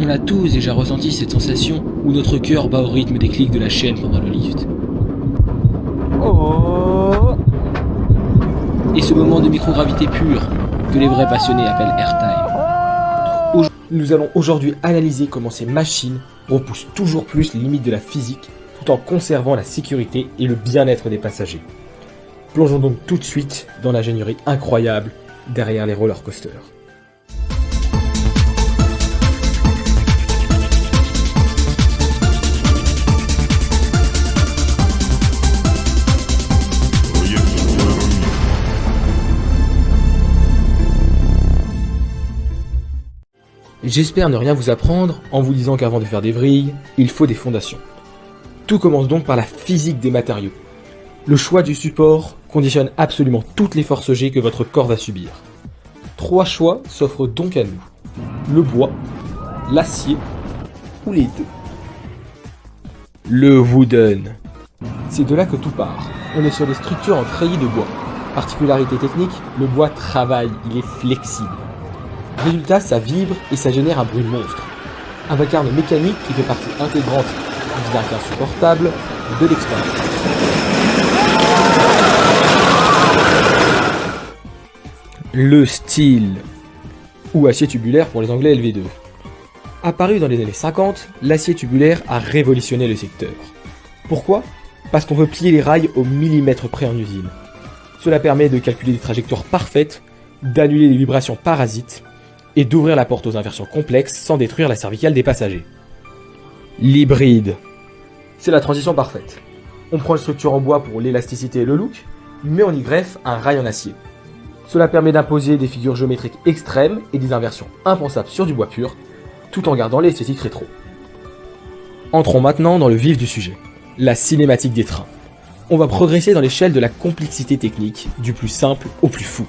On a tous déjà ressenti cette sensation où notre cœur bat au rythme des clics de la chaîne pendant le lift. Oh. Et ce moment de microgravité pure que les vrais passionnés appellent airtime. Nous allons aujourd'hui analyser comment ces machines repoussent toujours plus les limites de la physique tout en conservant la sécurité et le bien-être des passagers. Plongeons donc tout de suite dans l'ingénierie incroyable derrière les roller coasters. J'espère ne rien vous apprendre en vous disant qu'avant de faire des vrilles, il faut des fondations. Tout commence donc par la physique des matériaux. Le choix du support conditionne absolument toutes les forces G que votre corps va subir. 3 choix s'offrent donc à nous. Le bois, l'acier ou les deux. Le wooden. C'est de là que tout part. On est sur des structures en treillis de bois. Particularité technique, le bois travaille, il est flexible. Résultat, ça vibre et ça génère un bruit monstre. Un vacarme mécanique qui fait partie intégrante du dark insupportable de l'expérience. Le steel, ou acier tubulaire pour les anglais LV2. Apparu dans les années 50, l'acier tubulaire a révolutionné le secteur. Pourquoi ? Parce qu'on peut plier les rails au millimètre près en usine. Cela permet de calculer des trajectoires parfaites, d'annuler les vibrations parasites, et d'ouvrir la porte aux inversions complexes sans détruire la cervicale des passagers. L'hybride. C'est la transition parfaite. On prend une structure en bois pour l'élasticité et le look, mais on y greffe un rail en acier. Cela permet d'imposer des figures géométriques extrêmes et des inversions impensables sur du bois pur, tout en gardant l'esthétique rétro. Entrons maintenant dans le vif du sujet, la cinématique des trains. On va progresser dans l'échelle de la complexité technique, du plus simple au plus fou.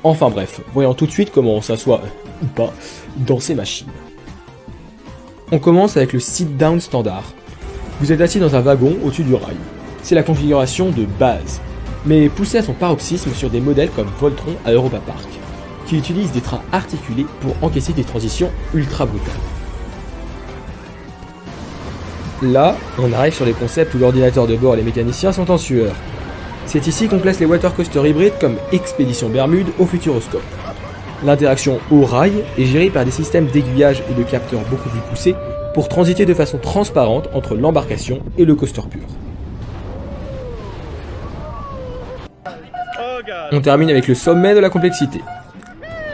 Enfin bref, voyons tout de suite comment on s'assoit, ou pas, dans ces machines. On commence avec le sit-down standard. Vous êtes assis dans un wagon au-dessus du rail. C'est la configuration de base, mais poussée à son paroxysme sur des modèles comme Voltron à Europa Park, qui utilisent des trains articulés pour encaisser des transitions ultra brutales. Là, on arrive sur les concepts où l'ordinateur de bord et les mécaniciens sont en sueur. C'est ici qu'on place les watercoasters hybrides comme Expédition Bermude au Futuroscope. L'interaction au rail est gérée par des systèmes d'aiguillage et de capteurs beaucoup plus poussés pour transiter de façon transparente entre l'embarcation et le coaster pur. On termine avec le sommet de la complexité.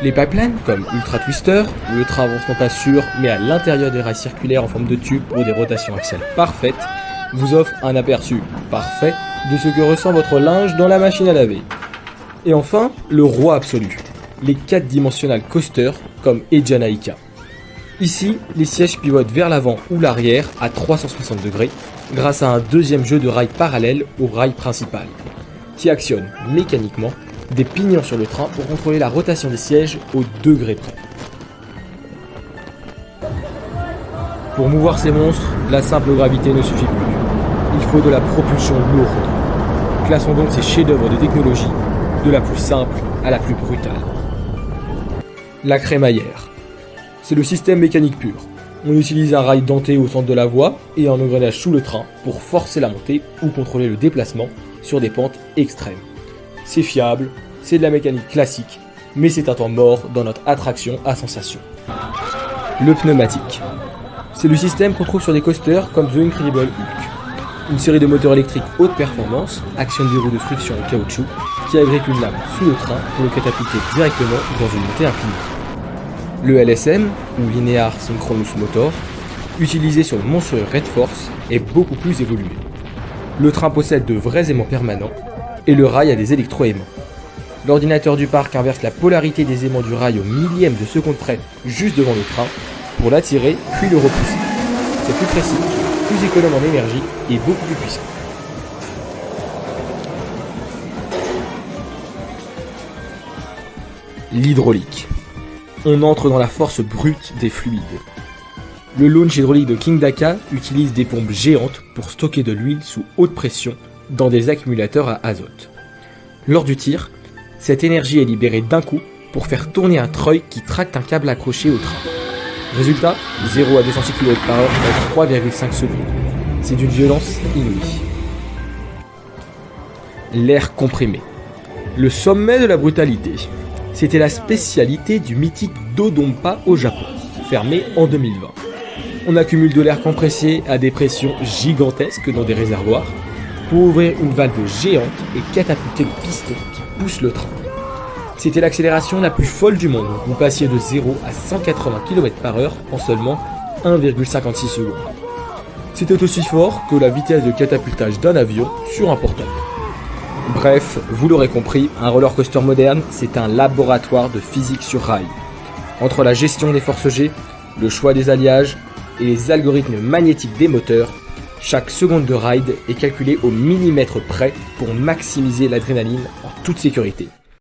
Les pipelines, comme Ultra Twister, où le train avance non pas sur, mais à l'intérieur des rails circulaires en forme de tube pour des rotations axiales parfaites, vous offrent un aperçu parfait de ce que ressent votre linge dans la machine à laver. Et enfin, le roi absolu, les 4-dimensional coasters comme Ejanaika. Ici, les sièges pivotent vers l'avant ou l'arrière à 360 degrés grâce à un deuxième jeu de rails parallèle au rail principal, qui actionne mécaniquement des pignons sur le train pour contrôler la rotation des sièges au degré près. Pour mouvoir ces monstres, la simple gravité ne suffit plus. Il faut de la propulsion lourde. Classons donc ces chefs-d'œuvre de technologie, de la plus simple à la plus brutale. La crémaillère. C'est le système mécanique pur. On utilise un rail denté au centre de la voie et un engrenage sous le train pour forcer la montée ou contrôler le déplacement sur des pentes extrêmes. C'est fiable, c'est de la mécanique classique, mais c'est un temps mort dans notre attraction à sensation. Le pneumatique. C'est le système qu'on trouve sur des coasters comme The Incredible Hulk. Une série de moteurs électriques haute performance actionne des roues de friction en caoutchouc qui agrègent une lame sous le train pour le catapulter directement dans une montée inclinée. Le LSM, ou Linear Synchronous Motor, utilisé sur le monstrueux Red Force, est beaucoup plus évolué. Le train possède de vrais aimants permanents et le rail a des électro-aimants. L'ordinateur du parc inverse la polarité des aimants du rail au millième de seconde près juste devant le train pour l'attirer puis le repousser. C'est plus précis, plus économe en énergie et beaucoup plus puissant. L'hydraulique. On entre dans la force brute des fluides. Le launch hydraulique de King Daka utilise des pompes géantes pour stocker de l'huile sous haute pression dans des accumulateurs à azote. Lors du tir, cette énergie est libérée d'un coup pour faire tourner un treuil qui tracte un câble accroché au train. Résultat, 0 à 206 km/h en 3,5 secondes. C'est d'une violence inouïe. L'air comprimé. Le sommet de la brutalité. C'était la spécialité du mythique Dodonpa au Japon, fermé en 2020. On accumule de l'air compressé à des pressions gigantesques dans des réservoirs pour ouvrir une valve géante et catapulter le piston qui pousse le train. C'était l'accélération la plus folle du monde. Vous passiez de 0 à 180 km/h en seulement 1,56 secondes. C'était aussi fort que la vitesse de catapultage d'un avion sur un portable. Bref, vous l'aurez compris, un roller coaster moderne, c'est un laboratoire de physique sur rail. Entre la gestion des forces G, le choix des alliages et les algorithmes magnétiques des moteurs, chaque seconde de ride est calculée au millimètre près pour maximiser l'adrénaline en toute sécurité.